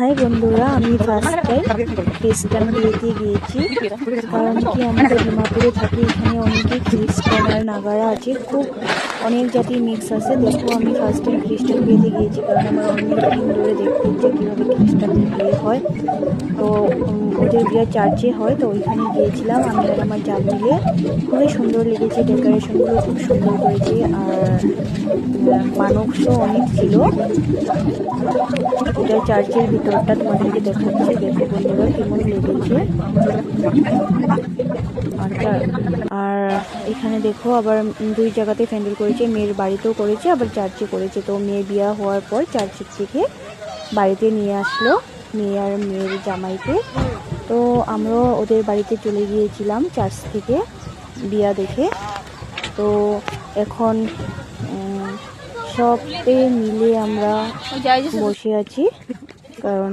High বন্ধুরা, আমি first time খ্রিস্টান বিয়েতে গিয়েছি। কারণ কি, আমরা তো ডিমাপুরে থাকি, এখানে অনেকেই খ্রিস্টান আর নাগারা আছে, খুব অনেক জাতির মিক্স আছে। দেখো, আমি ফার্স্ট টাইম খ্রিস্টান বিয়েতে গিয়েছি, কারণ আমার অনেক দিন ধরে দেখতে ইচ্ছে কীভাবে খ্রিস্টানদের বিয়ে হয়। তো ওদের বিয়ে চার্চে হয়, তো ওইখানে গিয়েছিলাম আমি আর আমার যা মিলে। খুবই সুন্দর লেগেছে, ডেকোরেশনগুলো খুব সুন্দর করেছে, আর মানুষও অনেক ছিল। এটা চার্চের ভিতরটা তোমাদেরকে দেখাচ্ছি, দেখো বন্ধুরা কেমন লেগেছে। আর এখানে দেখো আবার দুই জায়গাতে প্যান্ডেল করেছে, মেয়ের বাড়িতেও করেছে আবার চার্চে করেছে। তো মেয়ে বিয়ে হওয়ার পর চার্চের থেকে বাড়িতে নিয়ে আসলো মেয়ে আর মেয়ের জামাইকে। তো আমরাও ওদের বাড়িতে চলে গিয়েছিলাম চার্চ থেকে বিয়া দেখে। তো এখন সবে মিলে আমরা বসে আছি, কারণ